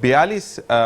42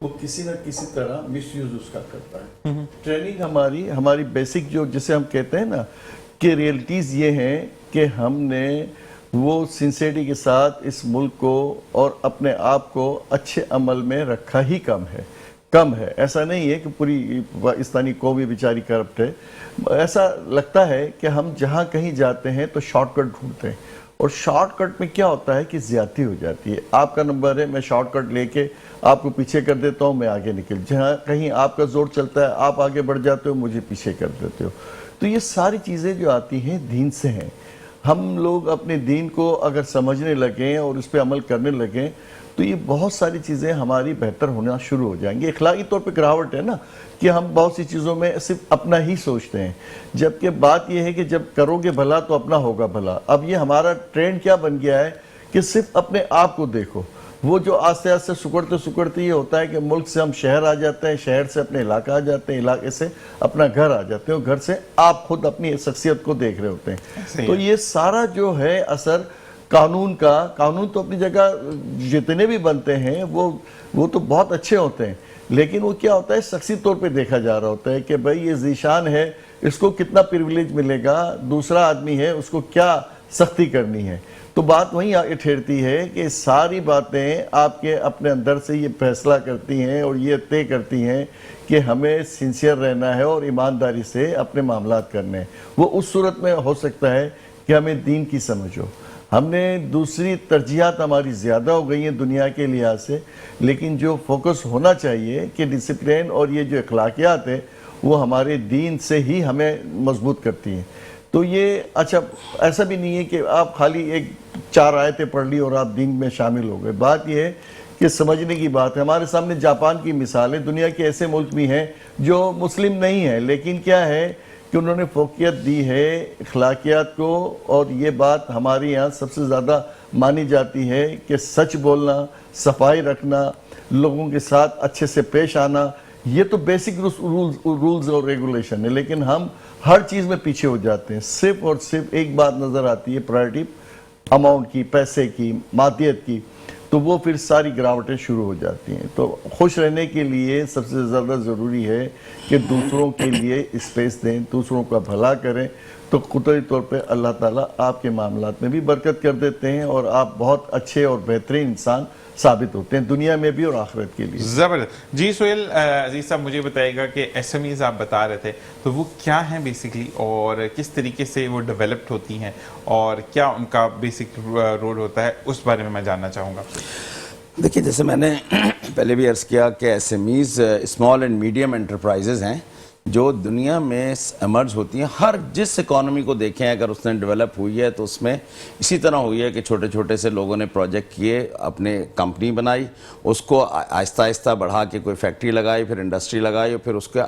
وہ کسی نہ کسی طرح مس یوز اس کا کرتا ہے. ٹریننگ ہماری بیسک جو جسے ہم کہتے ہیں نا کہ ریئلٹیز یہ ہیں کہ ہم نے وہ سنسیریٹی کے ساتھ اس ملک کو اور اپنے آپ کو اچھے عمل میں رکھا ہی کم ہے. ایسا نہیں ہے کہ پوری پاکستانی قوم بیچاری کرپٹ ہے. ایسا لگتا ہے کہ ہم جہاں کہیں جاتے ہیں تو شارٹ کٹ ڈھونڈتے ہیں, اور شارٹ کٹ میں کیا ہوتا ہے کہ زیادتی ہو جاتی ہے. آپ کا نمبر ہے, میں شارٹ کٹ لے کے آپ کو پیچھے کر دیتا ہوں, میں آگے نکل, جہاں کہیں آپ کا زور چلتا ہے آپ آگے بڑھ جاتے ہو, مجھے پیچھے کر دیتے ہو. تو یہ ساری چیزیں جو آتی ہیں دین سے ہیں. ہم لوگ اپنے دین کو اگر سمجھنے لگیں اور اس پہ عمل کرنے لگیں تو یہ بہت ساری چیزیں ہماری بہتر ہونا شروع ہو جائیں گی. اخلاقی طور پہ گراوٹ ہے نا کہ ہم بہت سی چیزوں میں صرف اپنا ہی سوچتے ہیں, جبکہ بات یہ ہے کہ جب کرو گے بھلا تو اپنا ہوگا بھلا. اب یہ ہمارا ٹرینڈ کیا بن گیا ہے کہ صرف اپنے آپ کو دیکھو. وہ جو آستے آستے سکڑتے یہ ہوتا ہے کہ ملک سے ہم شہر آ جاتے ہیں, شہر سے اپنے علاقہ آ جاتے ہیں, علاقے سے اپنا گھر آ جاتے ہیں, اور گھر سے آپ خود اپنی شخصیت کو دیکھ رہے ہوتے ہیں. تو یہ سارا جو ہے اثر قانون تو اپنی جگہ جتنے بھی بنتے ہیں وہ تو بہت اچھے ہوتے ہیں, لیکن وہ کیا ہوتا ہے شخصی طور پہ دیکھا جا رہا ہوتا ہے کہ بھائی یہ ذیشان ہے, اس کو کتنا پریویلیج ملے گا, دوسرا آدمی ہے اس کو کیا سختی کرنی ہے. تو بات وہیں آگے ٹھہرتی ہے کہ ساری باتیں آپ کے اپنے اندر سے یہ فیصلہ کرتی ہیں اور یہ طے کرتی ہیں کہ ہمیں سنسیئر رہنا ہے اور ایمانداری سے اپنے معاملات کرنے ہیں. وہ اس صورت میں ہو سکتا ہے کہ ہمیں دین کی سمجھ ہو, ہم نے دوسری ترجیحات ہماری زیادہ ہو گئی ہیں دنیا کے لحاظ سے, لیکن جو فوکس ہونا چاہیے کہ ڈسپلین اور یہ جو اخلاقیات ہے وہ ہمارے دین سے ہی ہمیں مضبوط کرتی ہیں. تو یہ اچھا ایسا بھی نہیں ہے کہ آپ خالی 4 آیتیں پڑھ لی اور آپ دین میں شامل ہو گئے. بات یہ ہے کہ سمجھنے کی بات ہے. ہمارے سامنے جاپان کی مثال ہے, دنیا کے ایسے ملک بھی ہیں جو مسلم نہیں ہیں, لیکن کیا ہے کہ انہوں نے فوقیت دی ہے اخلاقیات کو, اور یہ بات ہمارے یہاں سب سے زیادہ مانی جاتی ہے کہ سچ بولنا, صفائی رکھنا, لوگوں کے ساتھ اچھے سے پیش آنا, یہ تو بیسک رولز اور ریگولیشن ہے. لیکن ہم ہر چیز میں پیچھے ہو جاتے ہیں. صرف اور صرف ایک بات نظر آتی ہے پرائرٹی اماؤنٹ کی, پیسے کی, مادیت کی, تو وہ پھر ساری گراوٹیں شروع ہو جاتی ہیں. تو خوش رہنے کے لیے سب سے زیادہ ضروری ہے کہ دوسروں کے لیے اسپیس دیں, دوسروں کا بھلا کریں, تو قطعی طور پہ اللہ تعالیٰ آپ کے معاملات میں بھی برکت کر دیتے ہیں اور آپ بہت اچھے اور بہترین انسان ثابت ہوتے ہیں دنیا میں بھی اور آخرت کے لیے. زبردست. جی سہیل عزیز صاحب, مجھے بتائیے گا کہ ایس ایم ایز آپ بتا رہے تھے تو وہ کیا ہیں بیسکلی, اور کس طریقے سے وہ ڈیولپڈ ہوتی ہیں, اور کیا ان کا بیسک رول ہوتا ہے, اس بارے میں جاننا چاہوں گا. دیکھیے, جیسے میں نے پہلے بھی عرض کیا کہ S M is small and medium enterprises ہیں جو دنیا میں ایمرج ہوتی ہیں. ہر جس اکانومی کو دیکھیں اگر اس نے ڈیولپ ہوئی ہے تو اس میں اسی طرح ہوئی ہے کہ چھوٹے چھوٹے سے لوگوں نے پروجیکٹ کیے, اپنے کمپنی بنائی, اس کو آہستہ آہستہ بڑھا کے کوئی فیکٹری لگائی, پھر انڈسٹری لگائی, اور پھر اس کے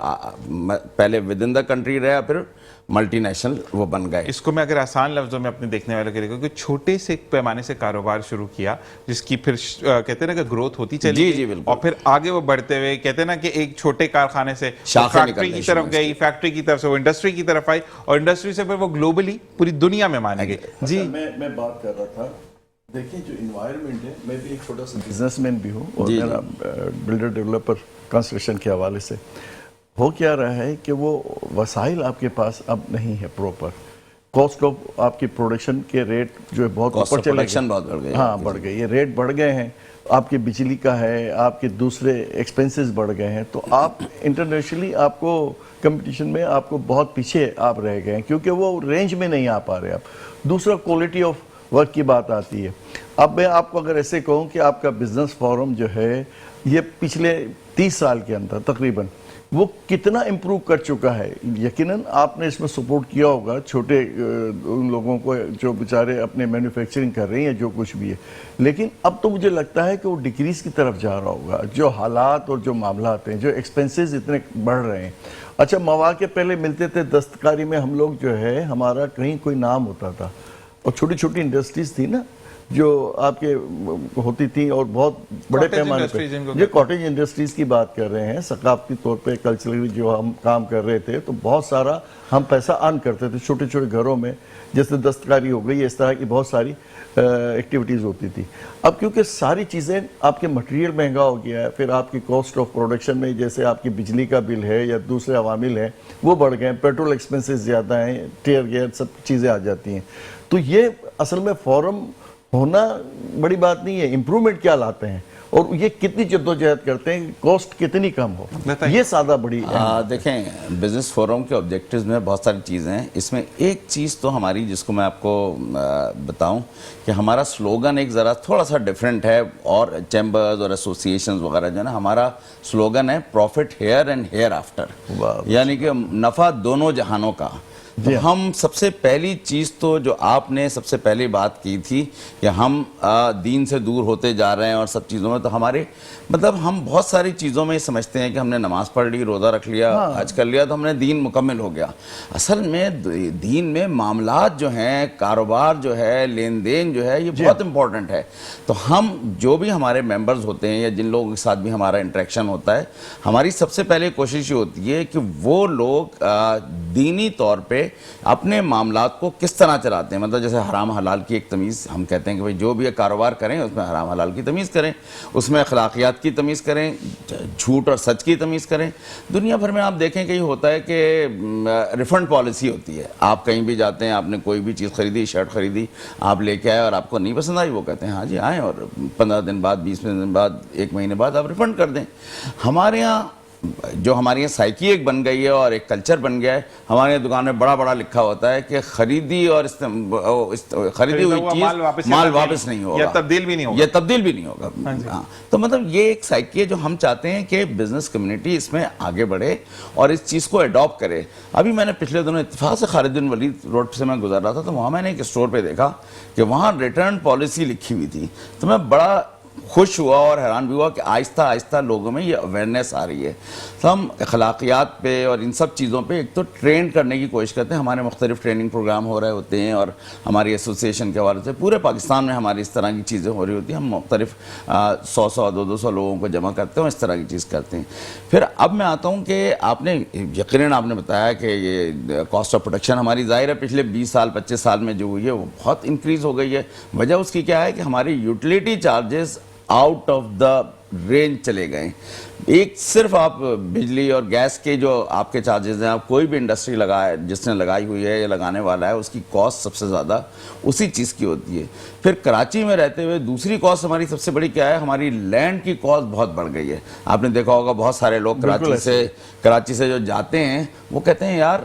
پہلے ود ان دا کنٹری رہا, پھر ملٹی نیشنل وہ بن گئے. اس کو میں اگر آسان لفظوں میں اپنے دیکھنے والوں کے لیے کہ چھوٹے سے پیمانے سے کاروبار شروع کیا, جس کی پھر کہتے ہیں نا کہ گروتھ ہوتی چلی گئی, اور پھر آگے وہ بڑھتے ہوئے کہتے ہیں نا کہ ایک چھوٹے کارخانے سے فیکٹری کی طرف گئی, فیکٹری کی طرف سے وہ انڈسٹری کی طرف آئی, اور انڈسٹری سے پھر وہ گلوبلی پوری دنیا میں مانے گئے. جی میں بات کر رہا تھا, دیکھیں جو انوائرمنٹ ہے, میں بھی ایک چھوٹا سا بزنس مین بھی ہوں اور میرا بلڈر ڈیولپر کنسٹرکشن کے حوالے سے. ہو کیا رہا ہے کہ وہ وسائل آپ کے پاس اب نہیں ہے پروپر, کاسٹ آف آپ کی پروڈکشن کے ریٹ جو ہے بہت اوپر چلے گئے, ہاں بڑھ گئے, یہ ریٹ بڑھ گئے ہیں, آپ کے بجلی کا ہے, آپ کے دوسرے ایکسپینسز بڑھ گئے ہیں, تو آپ انٹرنیشنلی آپ کو کمپٹیشن میں آپ کو بہت پیچھے آپ رہ گئے ہیں, کیونکہ وہ رینج میں نہیں آ پا رہے آپ. دوسرا کوالٹی آف ورک کی بات آتی ہے. اب میں آپ کو اگر ایسے کہوں کہ آپ کا بزنس فورم جو ہے یہ پچھلے 30 سال کے اندر تقریباً وہ کتنا امپروو کر چکا ہے. یقیناً آپ نے اس میں سپورٹ کیا ہوگا چھوٹے ان لوگوں کو جو بیچارے اپنے مینوفیکچرنگ کر رہے ہیں, جو کچھ بھی ہے, لیکن اب تو مجھے لگتا ہے کہ وہ ڈکریز کی طرف جا رہا ہوگا. جو حالات اور جو معاملات ہیں, جو ایکسپینسز اتنے بڑھ رہے ہیں. اچھا, مواقع پہلے ملتے تھے دستکاری میں, ہم لوگ جو ہے ہمارا کہیں کوئی نام ہوتا تھا, اور چھوٹی چھوٹی انڈسٹریز تھی نا, جو آپ کے ہوتی تھیں اور بہت بڑے Cottage پیمانے industries جن کو پہ، یہ کاٹیج انڈسٹریز کی بات کر رہے ہیں، ثقافتی طور پہ کلچرلی جو ہم کام کر رہے تھے تو بہت سارا ہم پیسہ ارن کرتے تھے چھوٹے چھوٹے گھروں میں، جیسے دستکاری ہو گئی، اس طرح کی بہت ساری ایکٹیویٹیز ہوتی تھی. اب کیونکہ ساری چیزیں آپ کے مٹیریل مہنگا ہو گیا ہے، پھر آپ کی کاسٹ آف پروڈکشن میں جیسے آپ کی بجلی کا بل ہے یا دوسرے عوامل ہیں وہ بڑھ گئے ہیں، پیٹرول ایکسپنسز زیادہ ہیں، ٹیئر گیئر سب چیزیں آ جاتی ہیں. تو یہ اصل میں فورم ہونا بڑی بات نہیں ہے، امپرومنٹ کیا لاتے ہیں اور یہ کتنی جدوجہد کرتے ہیں، کاسٹ کتنی کم ہو، یہ سادہ بڑی دیکھیں بزنس فورم کے آبجیکٹیوز میں بہت ساری چیزیں ہیں. اس میں ایک چیز تو ہماری جس کو میں آپ کو بتاؤں کہ ہمارا سلوگن ایک ذرا تھوڑا سا ڈیفرنٹ ہے اور چیمبرز اور ایسوسیشنز وغیرہ جو ہے نا، ہمارا سلوگن ہے profit here and hereafter, یعنی کہ نفع دونوں جہانوں کا. تو ہم سب سے پہلی چیز تو جو آپ نے سب سے پہلی بات کی تھی کہ ہم دین سے دور ہوتے جا رہے ہیں اور سب چیزوں میں، تو ہمارے مطلب ہم بہت ساری چیزوں میں سمجھتے ہیں کہ ہم نے نماز پڑھ لی، روزہ رکھ لیا، حج کر لیا تو ہم نے دین مکمل ہو گیا. اصل میں دین میں معاملات جو ہیں، کاروبار جو ہے، لین دین جو ہے، یہ بہت امپورٹنٹ ہے. تو ہم جو بھی ہمارے ممبرز ہوتے ہیں یا جن لوگوں کے ساتھ بھی ہمارا انٹریکشن ہوتا ہے، ہماری سب سے پہلے کوشش یہ ہوتی ہے کہ وہ لوگ دینی طور پہ اپنے معاملات کو کس طرح چلاتے ہیں. مطلب جیسے حرام حلال کی ایک تمیز ہم کہتے ہیں کہ بھائی جو بھی کاروبار کریں اس میں حرام حلال کی تمیز کریں، اس میں اخلاقیات کی تمیز کریں، جھوٹ اور سچ کی تمیز کریں. دنیا بھر میں آپ دیکھیں کہ یہ ہوتا ہے کہ ریفنڈ پالیسی ہوتی ہے. آپ کہیں بھی جاتے ہیں، آپ نے کوئی بھی چیز خریدی، شرٹ خریدی، آپ لے کے آئے اور آپ کو نہیں پسند آئی، وہ کہتے ہیں ہاں جی آئیں اور 15 دن بعد، 20 دن بعد، 1 مہینے بعد آپ ریفنڈ کر دیں. ہمارے یہاں جو ہماری یہاں سائیکی ایک بن گئی ہے اور ایک کلچر بن گیا ہے، ہمارے یہاں دکان میں بڑا بڑا لکھا ہوتا ہے کہ خریدی اور خریدی ہوئی چیز مال واپس نہیں ہوگا، یا تبدیل بھی نہیں ہوگا، یہ تبدیل بھی نہیں ہوگا. ہاں، تو مطلب یہ ایک سائیکی ہے جو ہم چاہتے ہیں کہ بزنس کمیونٹی اس میں آگے بڑھے اور اس چیز کو اڈاپٹ کرے. ابھی میں نے پچھلے دنوں اتفاق سے خالد بن ولید روڈ سے میں گزر رہا تھا تو وہاں میں نے ایک اسٹور پہ دیکھا کہ وہاں ریٹرن پالیسی لکھی ہوئی تھی. تو میں بڑا خوش ہوا اور حیران بھی ہوا کہ آہستہ آہستہ لوگوں میں یہ اویئرنیس آ رہی ہے. تو ہم اخلاقیات پہ اور ان سب چیزوں پہ ایک تو ٹرین کرنے کی کوشش کرتے ہیں. ہمارے مختلف ٹریننگ پروگرام ہو رہے ہوتے ہیں اور ہماری ایسوسیشن کے حوالے سے پورے پاکستان میں ہماری اس طرح کی چیزیں ہو رہی ہوتی ہیں. ہم مختلف 100 200 لوگوں کو جمع کرتے ہیں، اس طرح کی چیز کرتے ہیں. پھر اب میں آتا ہوں کہ آپ نے یقیناً آپ نے بتایا کہ یہ کاسٹ آف پروڈکشن ہماری ظاہر ہے پچھلے 20 سال 25 سال میں جو ہوئی ہے وہ بہت انکریز ہو گئی ہے. وجہ اس کی کیا ہے کہ ہماری utility charges out of the range چلے گئے. ایک صرف آپ بجلی اور گیس کے جو آپ کے چارجز ہیں، آپ کوئی بھی انڈسٹری لگائے جس نے لگائی ہوئی ہے یا لگانے والا ہے، اس کی کاسٹ سب سے زیادہ اسی چیز کی ہوتی ہے. پھر کراچی میں رہتے ہوئے دوسری کاسٹ ہماری سب سے بڑی کیا ہے، ہماری لینڈ کی کاسٹ بہت بڑھ گئی ہے. آپ نے دیکھا ہوگا بہت سارے لوگ کراچی سے جو جاتے ہیں وہ کہتے ہیں یار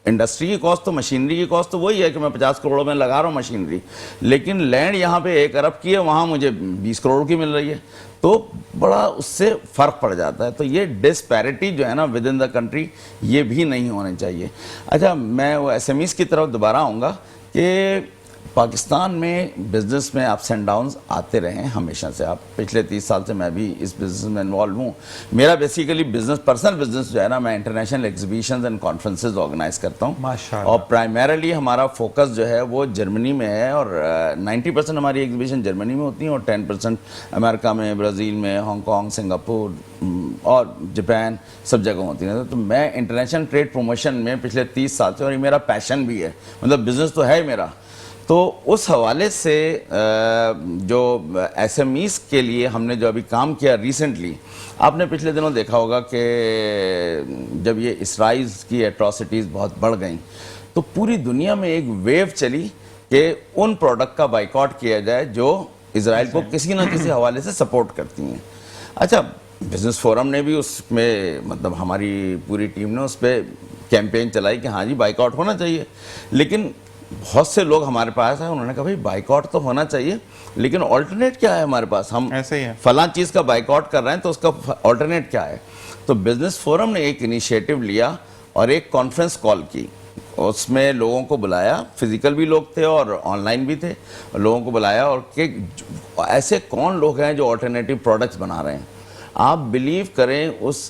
انڈسٹری کی کاسٹ تو، مشینری کی کاسٹ تو وہی ہے کہ میں 50 کروڑوں میں لگا رہا ہوں مشینری، لیکن لینڈ یہاں پہ 1 ارب کی ہے، وہاں مجھے 20 کروڑ کی مل رہی ہے. تو بڑا اس سے فرق پڑ جاتا ہے. تو یہ ڈسپیرٹی جو ہے نا ود ان دا کنٹری، یہ بھی نہیں ہونے چاہیے. اچھا میں وہ ایس ایم ایز کی طرف دوبارہ آؤں گا کہ پاکستان میں بزنس میں اپس اینڈ ڈاؤنز آتے رہے ہیں ہمیشہ سے. آپ پچھلے 30 سال سے میں بھی اس بزنس میں انوالو ہوں. میرا بیسیکلی بزنس، پرسنل بزنس جو ہے نا، میں international exhibitions and conferences organize کرتا ہوں. ماشاءاللہ. اور پرائمریلی ہمارا فوکس جو ہے وہ جرمنی میں ہے اور 90% ہماری ایگزیبیشن جرمنی میں ہوتی ہیں اور 10% امریکہ میں، برازیل میں، ہانگ کانگ، سنگاپور اور جاپان سب جگہ ہوتی ہیں. تو میں انٹرنیشنل ٹریڈ پروموشن میں پچھلے 30 سال سے، اور یہ میرا پیشن بھی ہے، مطلب بزنس تو ہے میرا. تو اس حوالے سے جو ایس ایم ایز کے لیے ہم نے جو ابھی کام کیا ریسنٹلی، آپ نے پچھلے دنوں دیکھا ہوگا کہ جب یہ اسرائیل کی ایٹراسٹیز بہت بڑھ گئیں تو پوری دنیا میں ایک ویو چلی کہ ان پروڈکٹ کا بائیکاٹ کیا جائے جو اسرائیل کو کسی نہ کسی حوالے سے سپورٹ کرتی ہیں. اچھا بزنس فورم نے بھی اس میں، مطلب ہماری پوری ٹیم نے اس پہ کیمپین چلائی کہ ہاں جی بائیکاٹ ہونا چاہیے. لیکن بہت سے لوگ ہمارے پاس ہیں، انہوں نے کہا بھائی بائیکاٹ تو ہونا چاہیے لیکن آلٹرنیٹ کیا ہے ہمارے پاس، ہم ایسے ہی ہے فلاں چیز کا بائیکاٹ کر رہے ہیں تو اس کا آلٹرنیٹ کیا ہے. تو بزنس فورم نے ایک انیشیٹو لیا اور ایک کانفرنس کال کی. اس میں لوگوں کو بلایا، فزیکل بھی لوگ تھے اور آن لائن بھی تھے، لوگوں کو بلایا اور کہ ایسے کون لوگ ہیں جو آلٹرنیٹیو پروڈکٹس بنا رہے ہیں. آپ بلیو کریں اس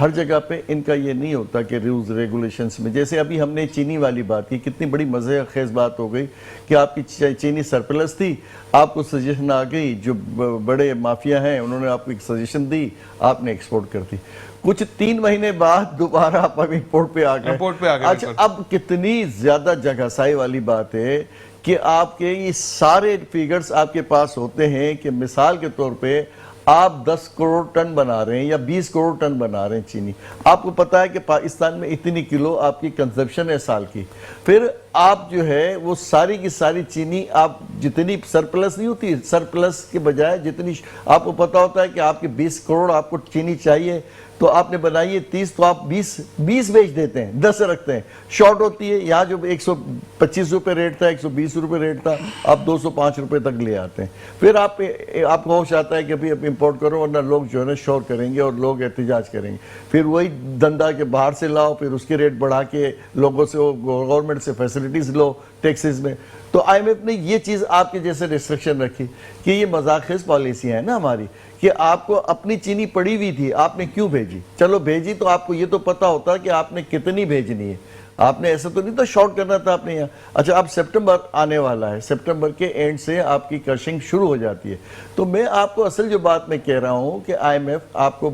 ہر جگہ پہ ان کا یہ نہیں ہوتا کہ رولز ریگولیشنز میں، جیسے ابھی ہم نے چینی والی بات کی، کتنی بڑی مزے خیز بات ہو گئی کہ آپ کی چینی سرپلس تھی، آپ کو سجیشن آ گئی، جو بڑے مافیا ہیں انہوں نے آپ کو ایک سجیشن دی، آپ نے ایکسپورٹ کر دی، کچھ 3 مہینے بعد دوبارہ آپ اب امپورٹ پہ آ گئے۔ اچھا اب کتنی زیادہ جگہ سائی والی بات ہے کہ آپ کے یہ سارے فیگرز آپ کے پاس ہوتے ہیں کہ مثال کے طور پہ آپ 10 کروڑ ٹن بنا رہے ہیں یا 20 کروڑ ٹن بنا رہے ہیں چینی، آپ کو پتا ہے کہ پاکستان میں اتنی کلو آپ کی کنزمپشن ہے سال کی، پھر آپ جو ہے وہ ساری کی ساری چینی آپ جتنی سرپلس نہیں ہوتی، سرپلس کے بجائے جتنی آپ کو پتا ہوتا ہے کہ آپ کے 20 کروڑ آپ کو چینی چاہیے تو آپ نے بنائی ہے 30 تو آپ 20 بیچ دیتے ہیں، 10 رکھتے ہیں، شارٹ ہوتی ہے، یہاں جو 125 روپے ریٹ تھا 120 روپے ریٹ تھا آپ 205 روپے تک لے آتے ہیں، پھر آپ کو ہوش آتا ہے کہ اب امپورٹ کرو ورنہ لوگ جو ہے نا شور کریں گے اور لوگ احتجاج کریں گے، پھر وہی دندہ کے باہر سے لاؤ، پھر اس کے ریٹ بڑھا کے لوگوں سے گورنمنٹ سے فیسلٹیز لو ٹیکسز میں، تو آئی ایم ایف نے یہ چیز آپ کے جیسے ریسٹرکشن رکھی کہ یہ مذاق خیز پالیسیاں ہیں نا ہماری کہ آپ کو اپنی چینی پڑی ہوئی تھی آپ نے کیوں بھیجی، چلو بھیجی تو آپ کو یہ تو پتا ہوتا کہ آپ نے کتنی بھیجنی ہے، آپ نے ایسا تو نہیں تھا شارٹ کرنا تھا آپ نے یہاں۔ اچھا اب سپٹمبر آنے والا ہے، سپٹمبر کے اینڈ سے آپ کی کرشنگ شروع ہو جاتی ہے، تو میں آپ کو اصل جو بات میں کہہ رہا ہوں کہ آئی ایم ایف آپ کو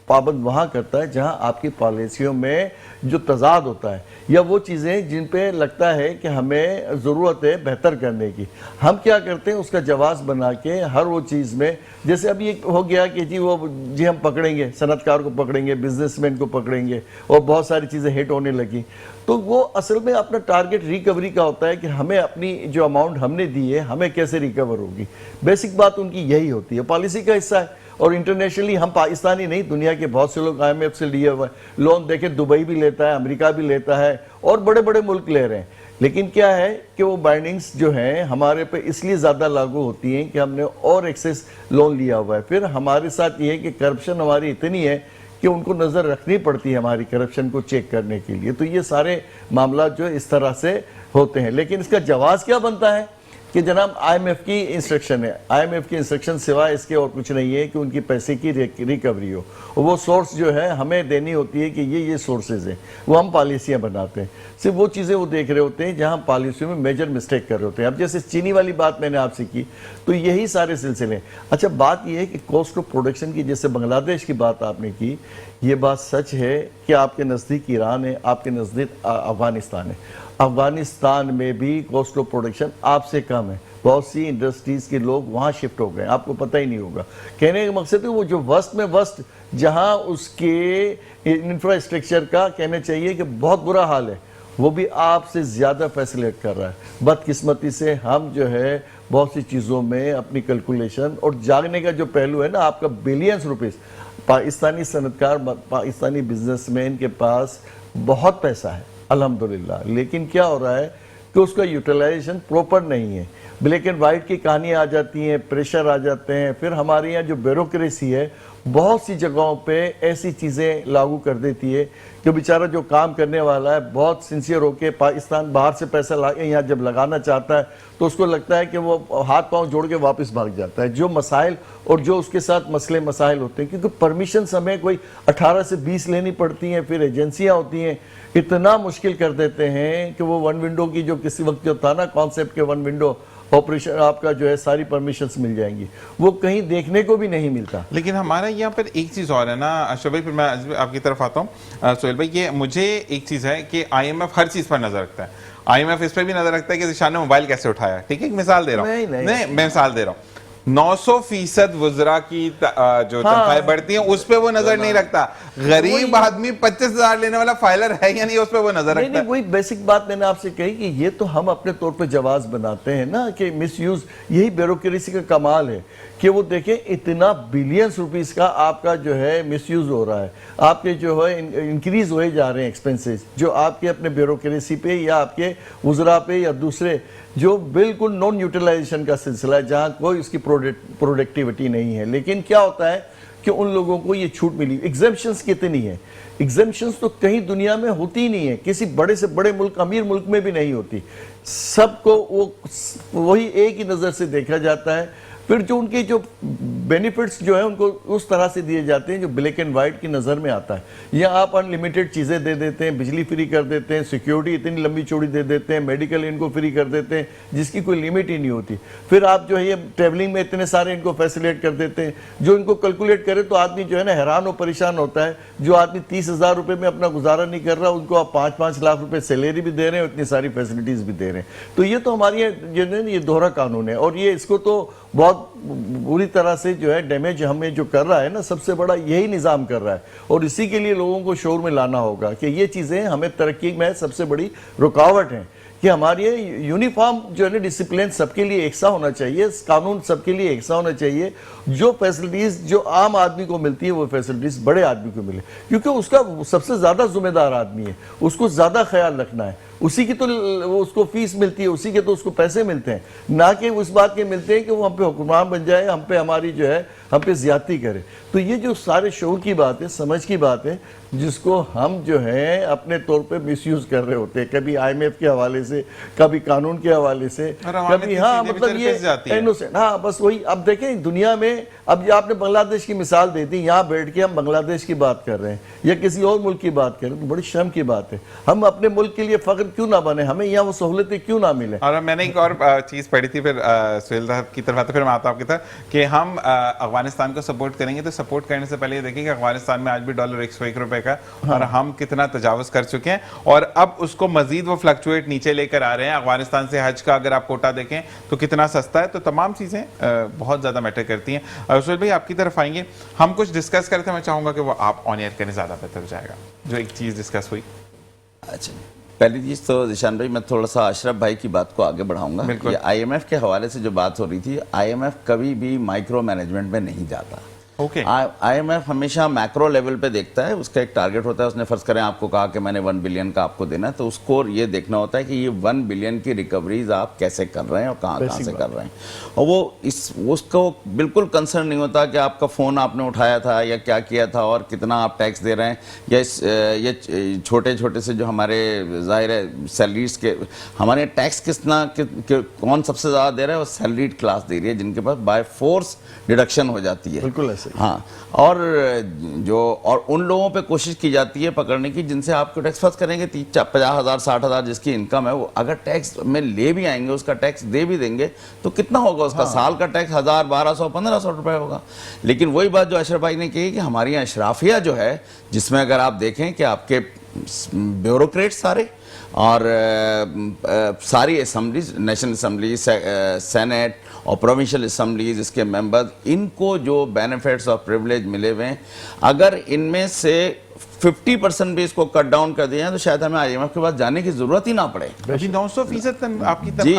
پابند وہاں کرتا ہے جہاں آپ کی پالیسیوں میں جو تضاد ہوتا ہے یا وہ چیزیں جن پہ لگتا ہے کہ ہمیں ضرورت ہے بہتر کرنے کی، ہم کیا کرتے ہیں اس کا جواز بنا کے ہر وہ چیز میں، جیسے اب یہ ہو گیا کہ جی ہم پکڑیں گے صنعت کار کو پکڑیں گے، بزنس مین کو پکڑیں گے اور بہت ساری چیزیں ہٹ ہونے لگی، تو وہ اصل میں اپنا ٹارگٹ ریکوری کا ہوتا ہے کہ ہمیں اپنی جو اماؤنٹ ہم نے دی ہے ہمیں کیسے ریکور ہوگی، بیسک بات ان کی یہی ہوتی ہے، پالیسی کا حصہ ہے۔ اور انٹرنیشنلی ہم پاکستانی نہیں، دنیا کے بہت سے لوگ آئی ایم ایف سے لیے ہوئے لون دیکھیں، دبئی بھی لیتا ہے، امریکہ بھی لیتا ہے اور بڑے بڑے ملک لے رہے ہیں، لیکن کیا ہے کہ وہ بائنڈنگز جو ہیں ہمارے پہ اس لیے زیادہ لاگو ہوتی ہیں کہ ہم نے اور ایکسیس لون لیا ہوا ہے، پھر ہمارے ساتھ یہ ہے کہ کرپشن ہماری اتنی ہے کہ ان کو نظر رکھنی پڑتی ہے ہماری کرپشن کو چیک کرنے کے لیے، تو یہ سارے معاملات جو اس طرح سے ہوتے ہیں، لیکن اس کا جواز کیا بنتا ہے کہ جناب آئی ایم ایف کی انسٹرکشن ہے، آئی ایم ایف کی انسٹرکشن سوائے اس کے اور کچھ نہیں ہے کہ ان کی پیسے کی ریکوری ہو، وہ سورس جو ہے ہمیں دینی ہوتی ہے کہ یہ سورسز ہیں، وہ ہم پالیسیاں بناتے ہیں، صرف وہ چیزیں وہ دیکھ رہے ہوتے ہیں جہاں پالیسیوں میں میجر مسٹیک کر رہے ہوتے ہیں۔ اب جیسے چینی والی بات میں نے آپ سے کی تو یہی سارے سلسلے ہیں۔ اچھا بات یہ ہے کہ کاسٹ آف پروڈکشن کی، جیسے بنگلہ دیش کی بات آپ نے کی، یہ بات سچ ہے کہ آپ کے نزدیک ایران ہے، آپ کے نزدیک افغانستان ہے، افغانستان میں بھی کاسٹ آف پروڈکشن آپ سے کم ہے، بہت سی انڈسٹریز کے لوگ وہاں شفٹ ہو گئے، آپ کو پتہ ہی نہیں ہوگا، کہنے کا مقصد ہے وہ جو وسط میں وسط جہاں اس کے انفراسٹرکچر کا کہنا چاہیے کہ بہت برا حال ہے، وہ بھی آپ سے زیادہ فیسلیٹ کر رہا ہے۔ بدقسمتی سے ہم جو ہے بہت سی چیزوں میں اپنی کیلکولیشن اور جاگنے کا جو پہلو ہے نا، آپ کا بلینز روپیز، پاکستانی صنعت کار، پاکستانی بزنس مین کے پاس بہت پیسہ ہے الحمدللہ، لیکن کیا ہو رہا ہے کہ اس کا یوٹیلائزیشن پروپر نہیں ہے، بلیک اینڈ وائٹ کی کہانی آ جاتی ہیں، پریشر آ جاتے ہیں، پھر ہمارے یہاں جو بیوروکریسی ہے بہت سی جگہوں پہ ایسی چیزیں لاگو کر دیتی ہے کہ بیچارہ جو کام کرنے والا ہے بہت سنسیئر ہو کے پاکستان باہر سے پیسہ یہاں جب لگانا چاہتا ہے تو اس کو لگتا ہے کہ وہ ہاتھ پاؤں جوڑ کے واپس بھاگ جاتا ہے، جو مسائل اور جو اس کے ساتھ مسائل ہوتے ہیں، کیونکہ پرمیشنز ہمیں کوئی 18 سے 20 لینی پڑتی ہیں، پھر ایجنسیاں ہوتی ہیں، اتنا مشکل کر دیتے ہیں کہ وہ ون ونڈو کی جو کسی وقت جو تھا نا کانسیپٹ کے ون ونڈو آپریشن آپ کا جو ہے ساری پرمیشنز مل جائیں گی، وہ کہیں دیکھنے کو بھی نہیں ملتا۔ لیکن ہمارا یہاں پر ایک چیز اور ہے نا اشرف بھائی، پھر میں آپ کی طرف آتا ہوں سہیل بھائی، کہ مجھے ایک چیز ہے کہ آئی ایم ایف ہر چیز پر نظر رکھتا ہے، آئی ایم ایف اس پہ بھی نظر رکھتا ہے کہ ذیشان نے موبائل کیسے اٹھایا، ٹھیک ہے، ایک مثال دے رہا ہوں، نہیں میں مثال دے رہا ہوں، 900% وزراء کی جو تنخواہیں بڑھتی ہیں اس پہ وہ نظر نہیں رکھتا، غریب آدمی 25,000 لینے والا فائلر ہے یا نہیں اس پہ وہ نظر رکھتا ہے۔ نہیں وہی بیسک بات میں نے آپ سے کہی کہ یہ تو ہم اپنے طور پہ جواز بناتے ہیں نا کہ مس یوز، یہی بیوروکریسی کا کمال ہے کہ وہ دیکھیں اتنا بلینز روپیز کا آپ کا جو ہے مس یوز ہو رہا ہے، آپ کے جو ہے انکریز ہوئے جا رہے ہیں ایکسپنسز، جو آپ کے اپنے بیوروکریسی پہ یا آپ کے وزراء پہ یا دوسرے جو بالکل نون یوٹیلائزیشن کا سلسلہ ہے جہاں کوئی اس کی پروڈکٹیوٹی نہیں ہے، لیکن کیا ہوتا ہے کہ ان لوگوں کو یہ چھوٹ ملی، ایگزمپشنز کتنی ہیں، ایگزمپشنز تو کہیں دنیا میں ہوتی ہی نہیں ہے، کسی بڑے سے بڑے ملک، امیر ملک میں بھی نہیں ہوتی، سب کو وہی ایک ہی نظر سے دیکھا جاتا ہے، پھر جو ان کے جو بینیفٹس جو ہیں ان کو اس طرح سے دیے جاتے ہیں جو بلیک اینڈ وائٹ کی نظر میں آتا ہے. یا آپ ان لمیٹڈ چیزیں دے دیتے ہیں, بجلی فری کر دیتے ہیں, سیکیورٹی اتنی لمبی چوڑی دے دیتے ہیں, میڈیکل ان کو فری کر دیتے ہیں جس کی کوئی لمٹ ہی نہیں ہوتی. پھر آپ جو ہے یہ ٹریولنگ میں اتنے سارے ان کو فیسیلیٹ کر دیتے ہیں جو ان کو کیلکولیٹ کرے تو آدمی جو ہے نا حیران و پریشان ہوتا ہے. جو آدمی 30,000 روپے میں اپنا گزارا نہیں کر رہا, ان کو آپ 5-5 لاکھ روپے سیلری بھی دے رہے ہیں اور اتنی ساری فیسلٹیز بھی دے رہے ہیں. تو یہ تو ہماری یہ دوہرا قانون ہے, اور یہ اس کو تو بہت بری طرح سے جو ہے ڈیمیج ہمیں جو کر رہا ہے نا, سب سے بڑا یہی نظام کر رہا ہے. اور اسی کے لیے لوگوں کو شعور میں لانا ہوگا کہ یہ چیزیں ہمیں ترقی میں سب سے بڑی رکاوٹ ہیں, کہ ہماری یونیفارم جو ہے نا ڈسپلن سب کے لیے یکساں ہونا چاہیے, قانون سب کے لیے یکساں ہونا چاہیے. جو فیسلٹیز جو عام آدمی کو ملتی ہے وہ فیسلٹیز بڑے آدمی کو ملے, کیونکہ اس کا سب سے زیادہ ذمہ دار آدمی ہے, اس کو زیادہ خیال رکھنا ہے, اسی کی تو اس کو فیس ملتی ہے, اسی کے تو اس کو پیسے ملتے ہیں, نہ کہ اس بات کے ملتے ہیں کہ وہ ہم پہ حکمران بن جائے, ہم پہ ہماری جو ہے ہم پہ زیادتی کرے. تو یہ جو سارے شعور کی بات ہے, سمجھ کی بات ہے, جس کو ہم جو ہیں اپنے طور پہ مس یوز کر رہے ہوتے ہیں, کبھی IMF کے حوالے سے, کبھی قانون کے حوالے سے, کبھی مطلب یہ انوسنٹ. بس وہی. اب دیکھیں دنیا میں, اب یہ آپ نے بنگلہ دیش کی مثال دے دی, یہاں بیٹھ کے ہم بنگلہ دیش کی بات کر رہے ہیں یا کسی اور ملک کی بات کر رہے ہیں, تو بڑی شرم کی بات ہے. ہم اپنے ملک کے لیے فخر کیوں نہ بنے, ہمیں یہاں وہ سہولتیں کیوں نہ ملیں. اور میں نے ایک اور چیز پڑھی تھی, پھر سہیل صاحب کی طرف آتا, پھر میں آتا ہوں آپ کی طرف, کہ ہم افغانستان کو سپورٹ کریں گے تو سپورٹ کرنے سے پہلے یہ دیکھیں کہ افغانستان میں آج بھی ڈالر 101 روپے کا, اور ہم کتنا تجاوز کر چکے ہیں, اور اب اس کو مزید وہ فلکچویٹ نیچے لے کر آ رہے ہیں. افغانستان سے حج کا اگر آپ کوٹا دیکھیں تو کتنا سستا ہے. تو تمام چیزیں بہت زیادہ میٹر کرتی ہیں. سہیل بھائی آپ کی طرف آئیں گے, ہم کچھ ڈسکس کرتے ہیں, میں چاہوں گا کہ وہ آپ آن ایئر کریں, زیادہ بہتر ہو جائے گا. جو ایک چیز ڈسکس ہوئی, اچھا پہلی چیز تو ذیشان بھائی میں تھوڑا سا اشرف بھائی کی بات کو آگے بڑھاؤں گا. یہ IMF کے حوالے سے جو بات ہو رہی تھی, IMF کبھی بھی مائکرو مینجمنٹ میں نہیں جاتا. IMF ہمیشہ میکرو لیول پہ دیکھتا ہے, اس کا ایک ٹارگٹ ہوتا ہے. اس نے فرض کریں آپ کو کہا کہ میں نے 1 بلین کا آپ کو دینا ہے, تو اس کو یہ دیکھنا ہوتا ہے کہ یہ 1 بلین کی ریکوریز آپ کیسے کر رہے ہیں اور کہاں سے کر رہے ہیں. اور وہ اس کو بالکل کنسرن نہیں ہوتا کہ آپ کا فون آپ نے اٹھایا تھا یا کیا کیا تھا اور کتنا آپ ٹیکس دے رہے ہیں, یا یہ چھوٹے چھوٹے سے جو ہمارے ظاہر ہے سیلریز کے, ہمارے ٹیکس کتنا کون سب سے زیادہ دے رہا ہے, وہ سیلریڈ کلاس دے رہی ہے, جن کے پاس بائی فورس ڈیڈکشن ہو جاتی ہے. بالکل ایسے. ہاں, اور ان لوگوں پہ کوشش کی جاتی ہے پکڑنے کی جن سے آپ کو ٹیکس فرض کریں گے 50,000 60,000 جس کی انکم ہے, وہ اگر ٹیکس میں لے بھی آئیں گے, اس کا ٹیکس دے بھی دیں گے, تو کتنا ہوگا اس کا سال کا ٹیکس 1,000 1,200 1,500 روپے ہوگا. لیکن وہی بات جو اشرف بھائی نے کہی کہ ہماری یہاں اشرافیہ جو ہے, جس میں اگر آپ دیکھیں کہ آپ کے بیوروکریٹ سارے اور ساری اسمبلیز, نیشنل اسمبلی, سینٹ اور پروونشل اسمبلیز, اس کے ممبرز, ان کو جو بینیفٹس اور پریولیج ملے ہوئے ہیں, اگر ان میں سے 50% بھی اس کو کٹ ڈاؤن کر دیا ہے تو شاید ہمیں IMF کے پاس جانے کی ضرورت ہی نہ پڑے. 900% آپ کی جی,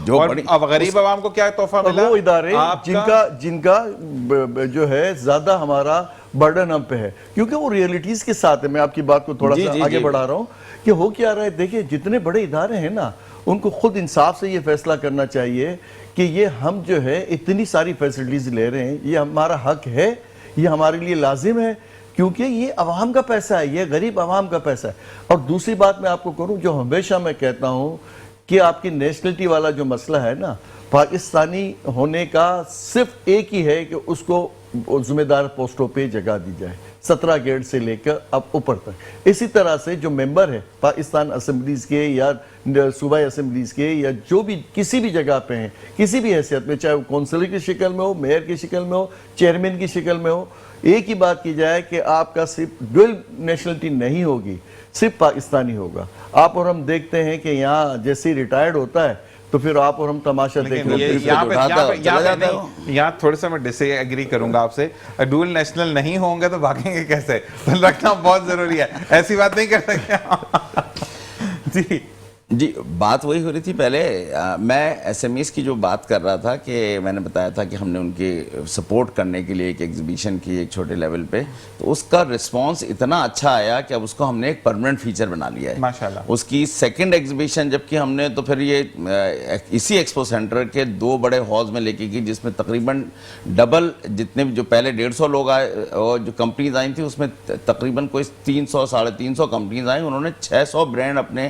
اور غریب عوام کو کیا تحفہ ملا, وہ ادارے جن کا جو ہے زیادہ ہمارا برڈن ہم پہ ہے, کیونکہ وہ ریئلٹیز کے ساتھ ہے. میں آپ کی بات کو تھوڑا سا آگے بڑھا رہا ہوں کہ ہو کیا رہا ہے. دیکھیں جتنے بڑے ادارے ہیں نا, ان کو خود انصاف سے یہ فیصلہ کرنا چاہیے کہ یہ ہم جو ہے اتنی ساری فیسلٹیز لے رہے ہیں, یہ ہمارا حق ہے, یہ ہمارے لیے لازم ہے, کیونکہ یہ عوام کا پیسہ ہے, یہ غریب عوام کا پیسہ ہے. اور دوسری بات میں آپ کو کروں, جو ہمیشہ میں کہتا ہوں کہ آپ کی نیشنلٹی والا جو مسئلہ ہے نا, پاکستانی ہونے کا صرف ایک ہی ہے کہ اس کو ذمہ دار پوسٹوں پہ جگہ دی جائے, 17 گیٹ سے لے کر اب اوپر تک. اسی طرح سے جو ممبر ہے پاکستان اسمبلیز کے یا صوبائی اسمبلیز کے, یا جو بھی کسی بھی جگہ پہ ہیں, کسی بھی حیثیت میں, چاہے وہ کونسلر کی شکل میں ہو, میئر کی شکل میں ہو, چیئرمین کی شکل میں ہو, ایک ہی بات کی جائے کہ آپ کا صرف ڈوئل نیشنلٹی نہیں ہوگی, صرف پاکستانی ہوگا. آپ اور ہم دیکھتے ہیں کہ یہاں جیسے ریٹائرڈ ہوتا ہے تو پھر آپ اور ہم تماشا دیکھ رہے ہیں. یہاں تھوڑا سا میں ڈس ایگری کروں گا آپ سے, ڈوئل نیشنل نہیں ہوں گے تو بھاگیں گے کیسے, تو رکھنا بہت ضروری ہے, ایسی بات نہیں کر سکتے. جی, بات وہی ہو رہی تھی پہلے. میں SMEs کی جو بات کر رہا تھا کہ میں نے بتایا تھا کہ ہم نے ان کی سپورٹ کرنے کے لیے ایک ایگزیبیشن کی ایک چھوٹے لیول پہ, تو اس کا رسپانس اتنا اچھا آیا کہ اب اس کو ہم نے ایک پرماننٹ فیچر بنا لیا ہے ماشاءاللہ. اس کی سیکنڈ ایگزیبیشن جب کہ ہم نے, تو پھر یہ اسی ایکسپو سینٹر کے 2 بڑے ہالز میں لے کے کی, جس میں تقریباً ڈبل جتنے جو پہلے 150 لوگ آئے اور جو کمپنیز آئی تھیں, اس میں تقریباً کوئی 300 350 کمپنیز آئیں. انہوں نے 600 برانڈ اپنے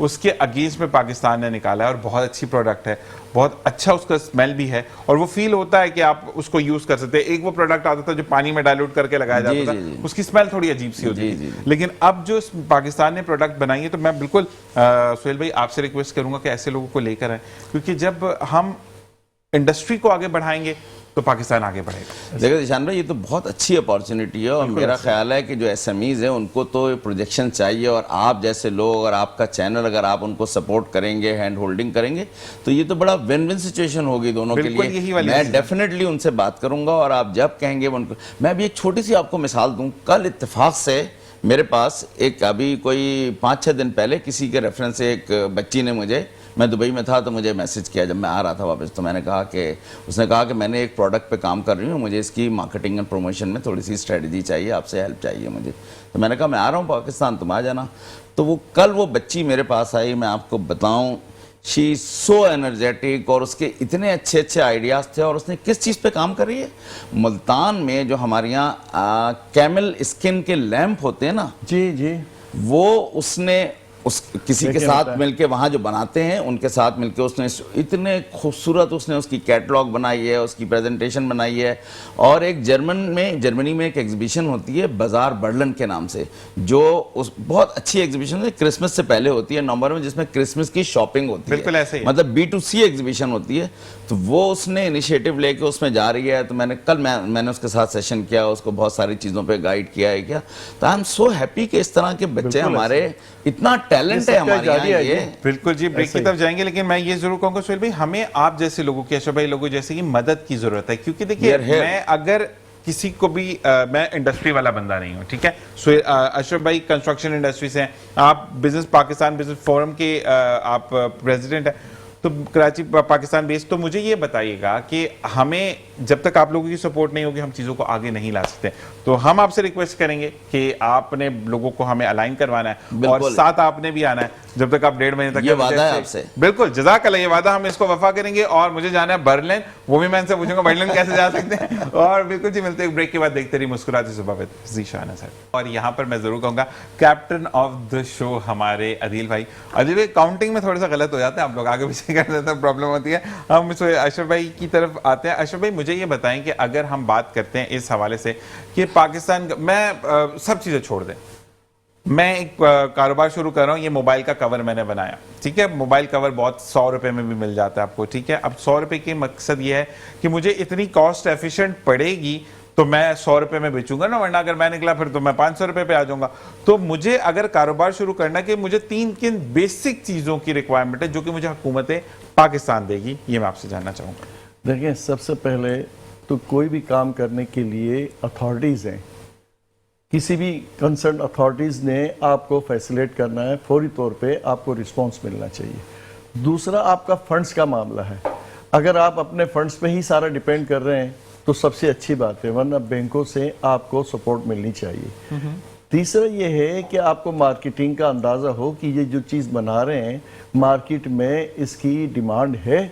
اس کے اگینسٹ میں پاکستان نے نکالا ہے اور بہت اچھی پروڈکٹ ہے, بہت اچھا اس کا اسمیل بھی ہے اور وہ فیل ہوتا ہے کہ آپ اس کو یوز کر سکتے ہیں. ایک وہ پروڈکٹ آتا تھا جو پانی میں ڈائلوٹ کر کے لگایا جاتا تھا, اس کی اسمیل تھوڑی عجیب سی ہوتی تھی, لیکن اب جو پاکستان نے پروڈکٹ بنائی ہے تو میں بالکل سہیل بھائی آپ سے ریکویسٹ کروں گا کہ ایسے لوگوں کو لے کر آئیں, کیونکہ جب ہم انڈسٹری کو آگے بڑھائیں گے تو پاکستان آگے بڑھے گا. دیکھیں ذیشان بھائی, یہ تو بہت اچھی اپارچونٹی ہے اور میرا خیال ہے کہ جو ایس ایم ایز ہیں ان کو تو پروجیکشن چاہیے, اور آپ جیسے لوگ اور آپ کا چینل اگر آپ ان کو سپورٹ کریں گے, ہینڈ ہولڈنگ کریں گے, تو یہ تو بڑا ون ون سچویشن ہوگی دونوں کے لیے. میں ڈیفینیٹلی ان سے بات کروں گا اور آپ جب کہیں گے ان کو. میں ابھی ایک چھوٹی سی آپ کو مثال دوں. کل اتفاق سے میرے پاس ایک ابھی کوئی 5-6 دن پہلے کسی کے ریفرنس سے ایک بچی نے مجھے, میں دبئی میں تھا تو مجھے میسج کیا جب میں آ رہا تھا واپس, تو میں نے کہا کہ اس نے کہا کہ میں نے ایک پروڈکٹ پہ کام کر رہی ہوں, مجھے اس کی مارکیٹنگ اینڈ پروموشن میں تھوڑی سی اسٹریٹجی چاہیے, آپ سے ہیلپ چاہیے مجھے. تو میں نے کہا میں آ رہا ہوں پاکستان, تم آ جانا. تو وہ کل وہ بچی میرے پاس آئی, میں آپ کو بتاؤں شی سو انرجیٹک, اور اس کے اتنے اچھے اچھے آئیڈیاز تھے. اور اس نے کس چیز پہ کام کر رہی ہے؟ ملتان میں جو ہمارے یہاں کیمل اسکن کے لیمپ ہوتے ہیں نا, جی جی, وہ اس نے کسی کے ساتھ مل کے وہاں جو بناتے ہیں ان کے ساتھ مل کے اس نے اتنے خوبصورت اس نے اس کی کیٹلاگ بنائی ہے, اس کی پریزنٹیشن بنائی ہے. اور ایک جرمنی میں ایک ایگزیبیشن ہوتی ہے بازار برلن کے نام سے, جو بہت اچھی ایگزیبیشن ہے, کرسمس سے پہلے ہوتی ہے نومبر میں, جس میں کرسمس کی شاپنگ ہوتی ہے, بالکل ایسے ہی, مطلب B2C ایگزیبیشن ہوتی ہے. تو وہ اس نے انیشیٹو لے کے اس میں جا رہی ہے. تو میں نے کل میں نے اس کے ساتھ سیشن کیا, اس کو بہت ساری چیزوں پہ گائیڈ کیا ہے. کیا تو آئی ایم سو ہیپی کہ اس طرح کے بچے ہمارے, اتنا ٹیلنٹ ہے ہمارے یہاں. یہ بالکل جی, بریک کی طرف جائیں گے, لیکن میں یہ ضرور کہوں گا سہیل بھائی, ہمیں آپ جیسے لوگوں کی, اشرف بھائی لوگوں جیسے کی مدد کی ضرورت ہے. کیونکہ دیکھیے میں اگر کسی کو بھی, میں انڈسٹری والا بندہ نہیں ہوں, ٹھیک ہے, اشرف بھائی کنسٹرکشن انڈسٹری سے ہیں, آپ پاکستان بزنس فورم کے آپ پریزیڈنٹ ہیں, تو کراچی پاکستان بیس. تو مجھے یہ بتائیے گا کہ ہمیں جب تک آپ لوگوں کی سپورٹ نہیں ہوگی ہم چیزوں کو آگے نہیں لا سکتے. تو ہم آپ سے ریکویسٹ کریں گے کہ آپ نے لوگوں کو ہمیں الائن کروانا ہے, اور ساتھ آپ نے بھی آنا ہے جب تک آپ 1.5 مہینے تک. یہ وعدہ ہے آپ سے. بالکل, جزاک اللہ, یہ وعدہ ہم اس کو وفا کریں گے. اور مجھے جانا ہے برلن, وہ بھی میں ان سے پوچھوں گا برلن کیسے جا سکتے ہیں. اور بالکل جی, ملتے ہیں بریک کے بعد. دیکھتے رہیے مسکراتی صبح وذ ذیشان صاحب. اور یہاں پر میں ضرور کہوں گا کیپٹن آف دا شو ہمارے عدیل بھائی. عدیل بھائی کاؤنٹنگ میں تھوڑا سا غلط ہو جاتا ہے, آپ لوگ آگے پیچھے کر دیتے ہیں, پرابلم ہوتی ہے. ہم اشرف بھائی کی طرف آتے ہیں. اشرف بھائی مجھے یہ بتائیں کہ اگر ہم بات کرتے ہیں اس حوالے سے کہ پاکستان, میں سب چیزیں چھوڑ دیں, میں ایک کاروبار شروع کر رہا ہوں, یہ موبائل کا کور میں نے بنایا, ٹھیک ہے, موبائل کور بہت 100 روپے میں بھی مل جاتا ہے آپ کو, ٹھیک ہے. اب 100 روپے کے مقصد یہ ہے کہ مجھے اتنی کاسٹ ایفیشینٹ پڑے گی تو میں 100 روپے میں بیچوں گا نا, ورنہ اگر میں نکلا پھر تو میں 500 روپے پہ آ جاؤں گا. تو مجھے اگر کاروبار شروع کرنا کہ مجھے 3 بیسک چیزوں کی ریکوائرمنٹ ہے جو کہ مجھے حکومت پاکستان دے گی, یہ میں آپ سے جاننا چاہوں گا. دیکھیں, سب سے پہلے تو کوئی بھی کام کرنے کے لیے اتھارٹیز ہیں, کسی بھی کنسرن اتھارٹیز نے آپ کو فیسیلیٹ کرنا ہے, فوری طور پہ آپ کو رسپانس ملنا چاہیے. دوسرا آپ کا فنڈز کا معاملہ ہے, اگر آپ اپنے فنڈز پہ ہی سارا ڈیپینڈ کر رہے ہیں تو سب سے اچھی بات ہے, ورنہ بینکوں سے آپ کو سپورٹ ملنی چاہیے. تیسرا یہ ہے کہ آپ کو مارکیٹنگ کا اندازہ ہو کہ یہ جو چیز بنا رہے ہیں مارکیٹ میں اس کی ڈیمانڈ ہے,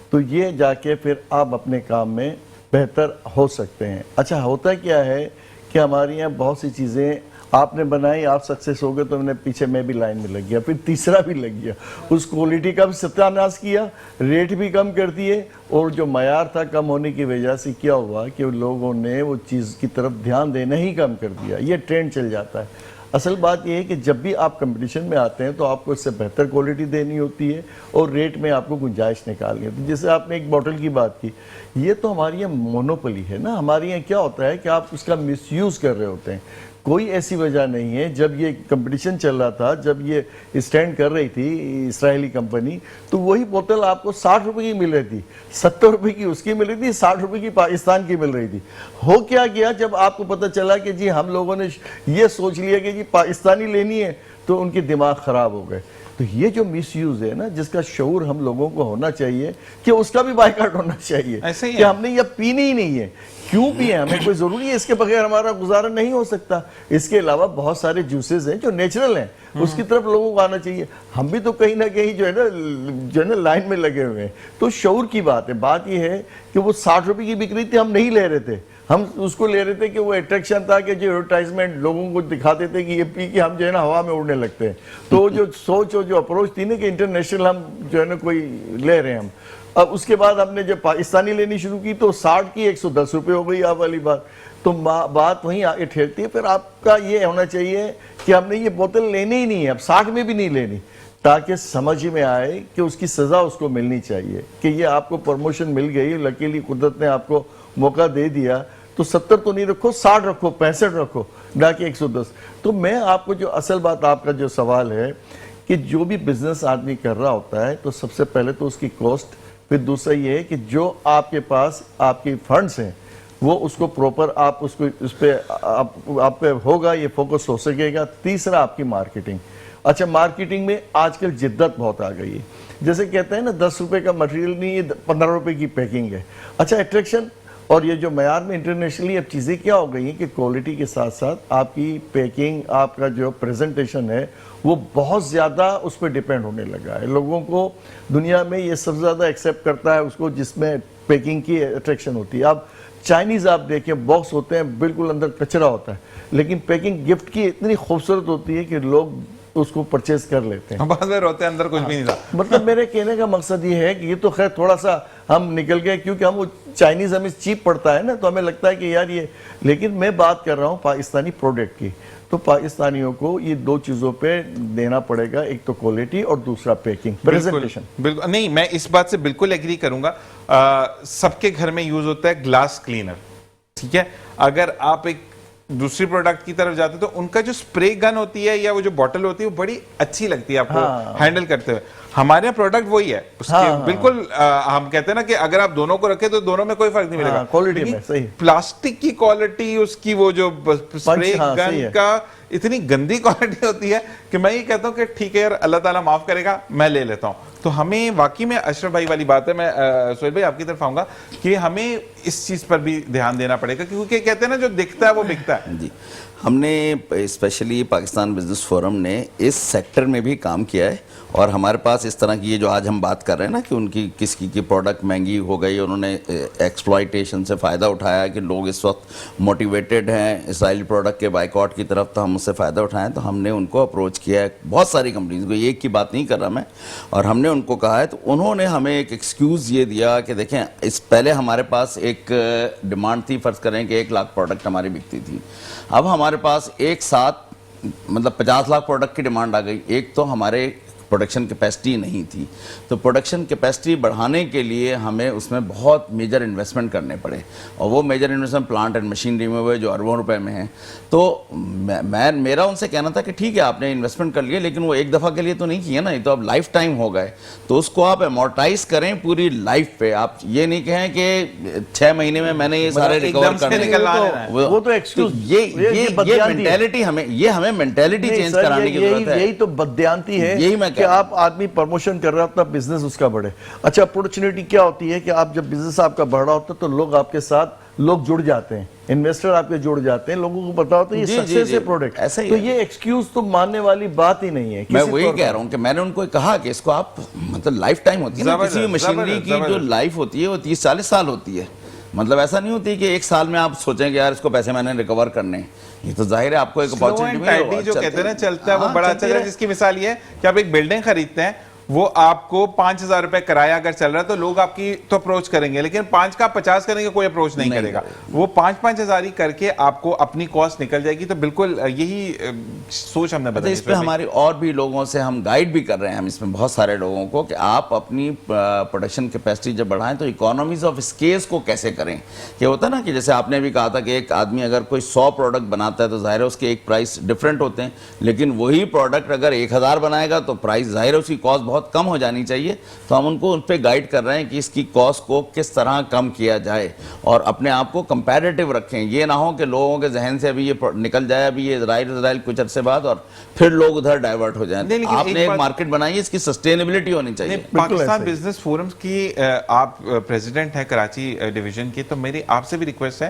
تو یہ جا کے پھر آپ اپنے کام میں بہتر ہو سکتے ہیں. اچھا, ہوتا کیا ہے کہ ہمارے یہاں بہت سی چیزیں آپ نے بنائی, آپ سکسیس ہو گئے, تو پیچھے میں بھی لائن میں لگ گیا, پھر تیسرا بھی لگ گیا, اس کوالٹی کا بھی ستیہ ناش کیا, ریٹ بھی کم کر دیے, اور جو معیار تھا کم ہونے کی وجہ سے کیا ہوا کہ لوگوں نے وہ چیز کی طرف دھیان دینا ہی کم کر دیا. یہ ٹرینڈ چل جاتا ہے. اصل بات یہ ہے کہ جب بھی آپ کمپٹیشن میں آتے ہیں تو آپ کو اس سے بہتر کوالٹی دینی ہوتی ہے اور ریٹ میں آپ کو گنجائش نکالنی ہوتی ہے. جیسے آپ نے ایک بوٹل کی بات کی, یہ تو ہماری یہاں مونوپولی ہے نا. ہمارے یہاں کیا ہوتا ہے کہ آپ اس کا مس یوز کر رہے ہوتے ہیں. کوئی ایسی وجہ نہیں ہے. جب یہ کمپٹیشن چل رہا تھا, جب یہ اسٹینڈ کر رہی تھی اسرائیلی کمپنی, تو وہی بوتل آپ کو 60 روپے کی مل رہی تھی, 70 روپے کی اس کی مل رہی تھی, 60 روپے کی پاکستان کی مل رہی تھی. ہو کیا گیا, جب آپ کو پتہ چلا کہ جی ہم لوگوں نے یہ سوچ لیا کہ جی پاکستانی لینی ہے, تو ان کے دماغ خراب ہو گئے. تو یہ جو مس یوز ہے نا, جس کا شعور ہم لوگوں کو ہونا چاہیے کہ اس کا بھی بائیکاٹ ہونا چاہیے کہ ہم نے یہ پینی ہی نہیں ہے. کیوں پیے, ہمیں کوئی ضروری ہے, اس کے بغیر ہمارا گزارا نہیں ہو سکتا. اس کے علاوہ بہت سارے جوسز ہیں جو نیچرل ہیں, اس کی طرف لوگوں کو آنا چاہیے. ہم بھی تو کہیں نہ کہیں جو ہے نا لائن میں لگے ہوئے ہیں. تو شعور کی بات ہے. بات یہ ہے کہ وہ 60 روپے کی بک رہی تھی, ہم نہیں لے رہے تھے, ہم اس کو لے رہے تھے کہ وہ اٹریکشن تھا کہ جو ایڈورٹائزمنٹ لوگوں کو دکھاتے تھے کہ یہ پی کے ہم جو ہے نا ہوا میں اڑنے لگتے ہیں. تو جو سوچ اور جو اپروچ تھی نا کہ انٹرنیشنل ہم جو ہے نا کوئی لے رہے ہیں ہم. اب اس کے بعد ہم نے جب پاکستانی لینی شروع کی تو 60 کی 110 روپے ہو گئی آپ والی بات. تو بات وہیں آگے ٹھہرتی ہے. پھر آپ کا یہ ہونا چاہیے کہ ہم نے یہ بوتل لینی ہی نہیں ہے, اب 60 میں بھی نہیں لینی, تاکہ سمجھ میں آئے کہ اس کی سزا اس کو ملنی چاہیے کہ یہ آپ کو پروموشن مل گئی, لکیلی قدرت نے آپ کو موقع دے دیا, تو 70 تو نہیں رکھو, 60 رکھو, 65 رکھو, نہ کہ 110. تو میں آپ کو جو اصل بات آپ کا جو سوال ہے کہ جو بھی بزنس آدمی کر رہا ہوتا ہے تو سب سے پہلے تو اس کی کاسٹ, پھر دوسرا یہ ہے کہ جو آپ کے پاس آپ کی فنڈز ہیں وہ اس کو پروپر آپ اس کو اس پہ آپ پہ ہوگا, یہ فوکس ہو سکے گا. تیسرا آپ کی مارکیٹنگ. اچھا مارکیٹنگ میں آج کل جدت بہت آ گئی ہے. جیسے کہتے ہیں نا 10 روپے کا مٹیریل نہیں, یہ 15 روپے کی پیکنگ ہے. اچھا اٹریکشن اور یہ جو معیار میں انٹرنیشنلی اب چیزیں کیا ہو گئی ہیں کہ کوالٹی کے ساتھ ساتھ آپ کی پیکنگ, آپ کا جو پریزنٹیشن ہے وہ بہت زیادہ اس پہ ڈیپینڈ ہونے لگا ہے. لوگوں کو دنیا میں یہ سب سے زیادہ ایکسیپٹ کرتا ہے اس کو جس میں پیکنگ کی اٹریکشن ہوتی ہے. اب چائنیز آپ دیکھیں باکس ہوتے ہیں بالکل اندر کچرا ہوتا ہے, لیکن پیکنگ گفٹ کی اتنی خوبصورت ہوتی ہے کہ لوگ اس کو پرچیز کر لیتے ہیں. بعض بار ہوتے ہیں اندر کچھ بھی نہیں تھا. مطلب میرے کہنے کا مقصد یہ ہے کہ یہ تو خیر تھوڑا سا ہم نکل گئے کیونکہ ہم وہ چائنیز ہمیں چیپ پڑتا ہے نا, تو ہمیں لگتا ہے کہ یار یہ, لیکن میں بات کر رہا ہوں پاکستانی پروڈکٹ کی. تو پاکستانیوں کو یہ دو چیزوں پہ دینا پڑے گا, ایک تو کوالٹی اور دوسرا پیکنگ, پریزنٹیشن. بالکل نہیں, میں اس بات سے بالکل ایگری کروں گا. سب کے گھر میں یوز ہوتا ہے گلاس کلینر, ٹھیک ہے. اگر آپ ایک دوسری پروڈکٹ کی طرف جاتے تو ان کا جو سپرے گن ہوتی ہے یا وہ جو بوٹل ہوتی ہے وہ بڑی اچھی لگتی ہے آپ کو ہینڈل کرتے ہوئے. ہمارے یہاں پروڈکٹ وہی ہے اس کی بالکل. ہم کہتے ہیں نا کہ اگر آپ دونوں کو رکھے تو دونوں میں کوئی فرق نہیں ملے گا. کوالٹی میں صحیح. پلاسٹک کی کوالٹی, اس کی وہ جو سپرے گن کا اتنی گندی کوالٹی ہوتی ہے کہ میں یہ کہتا ہوں کہ ٹھیک ہے یار, اللہ تعالیٰ معاف کرے گا, میں لے لیتا ہوں. تو ہمیں واقعی میں اشرف بھائی والی بات ہے, میں سہیل بھائی آپ کی طرف آؤں گا کہ ہمیں اس چیز پر بھی دھیان دینا پڑے گا کیونکہ کہتے ہیں نا جو دکھتا ہے وہ بکتا ہے. جی, ہم نے اسپیشلی پاکستان بزنس فورم نے اس سیکٹر میں بھی کام کیا ہے, اور ہمارے پاس اس طرح کی یہ جو آج ہم بات کر رہے ہیں نا کہ ان کی کس کی پروڈکٹ مہنگی ہو گئی, انہوں نے ایکسپلائٹیشن سے فائدہ اٹھایا کہ لوگ اس وقت موٹیویٹڈ ہیں اسرائیلی پروڈکٹ کے بائیکاٹ کی طرف, تو ہم اس سے فائدہ اٹھائیں. تو ہم نے ان کو اپروچ کیا ہے, بہت ساری کمپنیز کو, ایک کی بات نہیں کر رہا میں, اور ہم نے ان کو کہا ہے. تو انہوں نے ہمیں ایک ایکسکیوز یہ دیا کہ دیکھیں اس پہلے ہمارے پاس ایک ڈیمانڈ تھی, فرض کریں کہ 1 لاکھ پروڈکٹ ہماری بکتی تھی. اب ہمارے پاس ایک ساتھ مطلب 50 لاکھ پروڈکٹ کی ڈیمانڈ آ گئی. ایک تو ہمارے پروڈکشن کیپیسٹی نہیں تھی, تو پروڈکشن کیپیسٹی بڑھانے کے لیے ہمیں اس میں بہت میجر انویسٹمنٹ کرنے پڑے, اور وہ major investment plant and machinery میں ہوئے جو اربوں روپے میں ہیں. تو میرا ان سے کہنا تھا کہ ٹھیک ہے آپ نے انویسٹمنٹ کر لیا, لیکن وہ ایک دفعہ کے لیے تو نہیں کیا نا, یہ تو اب لائف ٹائم ہو گئے, تو اس کو آپ امورٹائز کریں پوری لائف پہ. آپ یہ نہیں کہیں کہ 6 مہینے میں میں نے یہ سارے ریکور کرنے, وہ تو ایکسکیوز, یہ مینٹیلٹی ہمیں مینٹیلٹی چینج کرانے کی ضرورت ہے. یہی تو بددیانتی ہے, یہی میں کہ آپ آدمی پروموشن کر رہا ہے اپنا بزنس, اس کا بڑھے. اچھا اپورچونٹی کیا ہوتی ہے کہ آپ جب بزنس آپ کا بڑھ رہا ہوتا ہے تو لوگ آپ کے ساتھ لوگ جڑ جاتے ہیں, انویسٹر آپ کے جڑ جاتے ہیں, لوگوں کو پتا ہوتا ہے یہ سکسیس ہے پروڈکٹ. تو یہ ایکسکیوز تو ماننے والی بات ہی نہیں ہے. میں وہی کہہ رہا ہوں کہ میں نے ان کو کہا کہ اس کو آپ مطلب لائف ٹائم ہوتی ہے نا, کسی بھی مشینری کی جو لائف ہوتی ہے وہ 30-40 سال ہوتی ہے. مطلب ایسا نہیں ہوتی کہ ایک سال میں آپ سوچیں کہ یار اس کو پیسے میں نے ریکور کرنے. یہ تو ظاہر ہے آپ کو ایک اپارچونٹی جو کہتے ہیں نا چلتا ہے وہ بڑا اچھا ہے. جس کی مثال یہ ہے کہ آپ ایک بلڈنگ خریدتے ہیں, وہ آپ کو 5,000 روپے کرایہ اگر چل رہا ہے تو لوگ آپ کی تو اپروچ کریں گے, لیکن 5 کا 50 کریں گے, کوئی اپروچ نہیں کرے گا. وہ 5-5 ہزار ہی کر کے آپ کو اپنی کاسٹ نکل جائے گی. تو بالکل یہی سوچ ہم نے بدلی. اس پہ ہماری اور بھی لوگوں سے ہم گائیڈ بھی کر رہے ہیں, ہم اس میں بہت سارے لوگوں کو, کہ آپ اپنی پروڈکشن کیپیسٹی جب بڑھائیں تو اکانومیز آف اسکیل کو کیسے کریں. کہ ہوتا ہے نا کہ جیسے آپ نے بھی کہا تھا کہ ایک آدمی اگر کوئی 100 پروڈکٹ بناتا ہے تو ظاہر ہے اس کے ایک پرائس ڈفرینٹ ہوتے ہیں, لیکن وہی پروڈکٹ اگر 1000 بنائے گا تو پرائس ظاہر ہے اس کی کاسٹ بہت کم ہو جانی چاہیے. تو ہم ان کو ان پہ گائیڈ کر رہے ہیں کہ اس کی کاسٹ کو کس طرح کم کیا جائے اور اپنے آپ کو کمپیریٹیو رکھیں. یہ نہ ہو کہ لوگوں کے ذہن سے ابھی یہ نکل جائے ابھی یہ اسرائیل کچھ عرصے بعد اور پھر لوگ ادھر ڈائیورٹ ہو جائیں. آپ نے ایک مارکیٹ بنائی, اس کی سسٹینیبلٹی ہونی چاہیے. پاکستان بزنس فورم کی آپ پریزیڈنٹ ہیں کراچی ڈویژن کی, تو میری آپ سے بھی ریکویسٹ ہے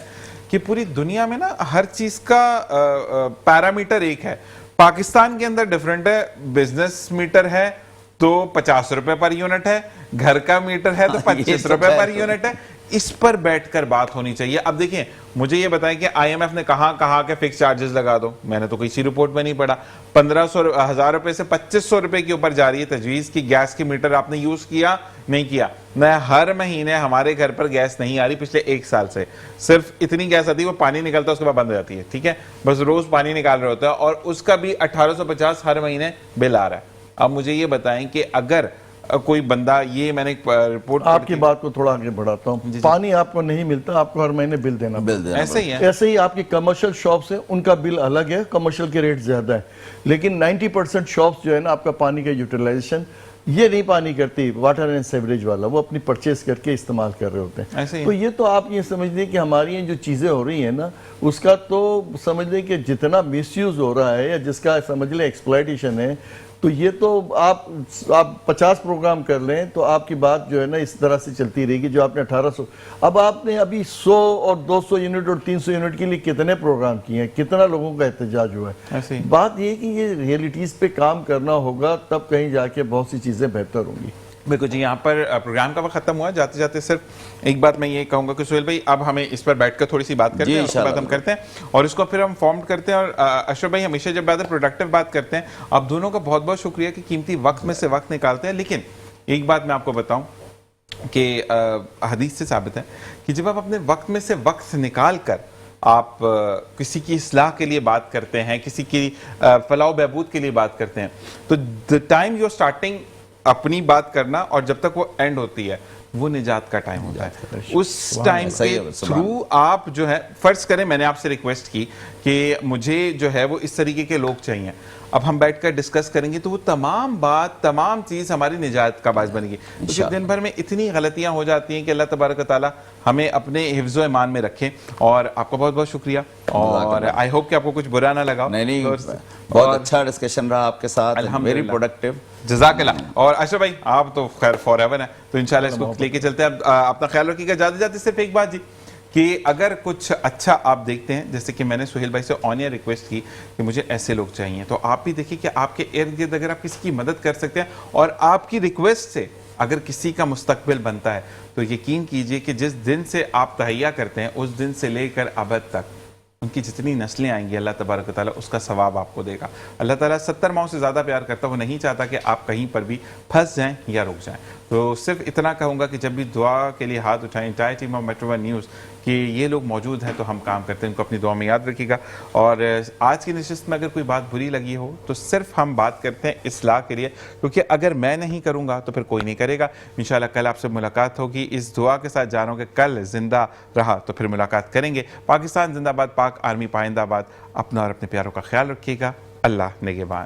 کہ پوری دنیا میں نا ہر چیز کا پیرامیٹر ایک ہے. پاکستان کے اندر ڈیفرنٹ ہے. بزنس میٹر ہے تو 50 روپے پر یونٹ ہے, گھر کا میٹر ہے تو 25 روپے پر یونٹ ہے. اس پر بیٹھ کر بات ہونی چاہیے. اب دیکھیں مجھے یہ بتائیں کہ آئی ایم ایف نے کہا کہ فکس چارجز لگا دو, میں نے تو کسی رپورٹ میں نہیں پڑھا. 1500 روپے سے 2500 روپے کے اوپر جا رہی ہے تجویز کی گیس کی میٹر آپ نے یوز کیا نہیں کیا. میں ہر مہینے ہمارے گھر پر گیس نہیں آ رہی پچھلے 1 سال سے, صرف اتنی گیس آتی ہے وہ پانی نکلتا ہے اس کے بعد بند ہو جاتی ہے, ٹھیک ہے, بس روز پانی نکال رہے ہوتا ہے اور اس کا بھی 1850 ہر مہینے بل آ رہا ہے. اب مجھے یہ بتائیں کہ اگر کوئی بندہ, یہ میں نے رپورٹ آپ کی بات کو تھوڑا آگے بڑھاتا ہوں, پانی آپ کو نہیں ملتا, آپ کو ہر مہینے بل دینا پڑتا ہے. ایسے ہی ہے, ایسے ہی آپ کی کمرشل شاپس ہیں, ان کا بل الگ ہے, کمرشل کے ریٹ زیادہ ہے, لیکن 90% شاپس جو ہے نا آپ کا پانی کا یوٹیلائزیشن یہ نہیں پانی کرتی, واٹر اینڈ سیوریج والا, وہ اپنی پرچیز کر کے استعمال کر رہے ہوتے ہیں. تو یہ تو آپ یہ سمجھ لیں کہ ہماری یہ جو چیزیں ہو رہی ہیں نا, اس کا تو سمجھ لیں کہ جتنا میس یوز ہو رہا ہے یا جس کا سمجھ لیں ایکسپلائٹیشن ہے, تو یہ تو آپ 50 پروگرام کر لیں تو آپ کی بات جو ہے نا اس طرح سے چلتی رہے گی. جو آپ نے 1800, اب آپ نے ابھی 100 اور 200 یونٹ اور 300 یونٹ کے لیے کتنے پروگرام کیے ہیں, کتنا لوگوں کا احتجاج ہوا ہے. بات یہ کہ یہ ریئلٹیز پہ کام کرنا ہوگا, تب کہیں جا کے بہت سی چیزیں بہتر ہوں گی. بالکل جی, یہاں پر پروگرام کا وقت ختم ہوا. جاتے جاتے صرف ایک بات میں یہ کہوں گا کہ سہیل بھائی اب ہمیں اس پر بیٹھ کر تھوڑی سی بات کرتے ہیں, اس کے بعد ہم کرتے ہیں اور اس کو پھر ہم فارم کرتے ہیں. اور اشرف بھائی ہمیشہ جب پروڈکٹیو بات کرتے ہیں, آپ دونوں کا بہت بہت شکریہ کہ قیمتی وقت میں سے وقت نکالتے ہیں. لیکن ایک بات میں آپ کو بتاؤں کہ حدیث سے ثابت ہے کہ جب آپ اپنے وقت میں سے وقت نکال کر آپ کسی کی اصلاح کے لیے بات کرتے ہیں, کسی کی فلاح و بہبود کے لیے بات کرتے ہیں, تو the time you're starting اپنی بات کرنا اور جب تک وہ اینڈ ہوتی ہے وہ نجات کا ٹائم ہوتا ہے. اس ٹائم کے تھرو آپ جو ہے, فرض کریں میں نے آپ سے ریکویسٹ کی کہ مجھے جو ہے وہ اس طریقے کے لوگ چاہیے, اب ہم بیٹھ کر ڈسکس کریں گے تو وہ تمام چیز ہماری نجات کا باعث بنے گی. کیونکہ دن بھر میں اتنی غلطیاں ہو جاتی ہیں کہ اللہ تبارک و تعالیٰ ہمیں اپنے حفظ و ایمان میں رکھے. اور آپ کا بہت بہت شکریہ, اور آئی ہوپ کہ آپ کو کچھ برا نہ لگا. نہیں, بہت اچھا ڈسکشن رہا آپ کے ساتھ, ویری پروڈکٹیو, جزاک اللہ. اور اشرف بھائی آپ تو خیر فار ایور ہیں, تو انشاءاللہ اس کو لے کے چلتے ہیں. اپنا خیال رکھیے گا. جاتے جاتے صرف ایک بات جی, کہ اگر کچھ اچھا آپ دیکھتے ہیں, جیسے کہ میں نے سہیل بھائی سے آن ایئر ریکویسٹ کی کہ مجھے ایسے لوگ چاہیے, تو آپ بھی دیکھیے کہ آپ کے ارد گرد اگر آپ کسی کی مدد کر سکتے ہیں اور آپ کی ریکویسٹ سے اگر کسی کا مستقبل بنتا ہے, تو یقین کیجئے کہ جس دن سے آپ تہیہ کرتے ہیں اس دن سے لے کر ابد تک ان کی جتنی نسلیں آئیں گی اللہ تبارک و تعالیٰ اس کا ثواب آپ کو دے گا. اللہ تعالیٰ 70 ماؤں سے زیادہ پیار کرتا, وہ نہیں چاہتا کہ آپ کہیں پر بھی پھنس جائیں یا رک جائیں. تو صرف اتنا کہوں گا کہ جب بھی دعا کے لیے ہاتھ اٹھائیں, entire team of metro one news کہ یہ لوگ موجود ہیں تو ہم کام کرتے ہیں, ان کو اپنی دعا میں یاد رکھیے گا. اور آج کی نشست میں اگر کوئی بات بری لگی ہو تو صرف ہم بات کرتے ہیں اصلاح کے لیے, کیونکہ اگر میں نہیں کروں گا تو پھر کوئی نہیں کرے گا. انشاءاللہ کل آپ سے ملاقات ہوگی. اس دعا کے ساتھ جانو کہ کل زندہ رہا تو پھر ملاقات کریں گے. پاکستان زندہ باد, پاک آرمی پائندہ باد. اپنا اور اپنے پیاروں کا خیال رکھیے گا. اللہ نگہبان.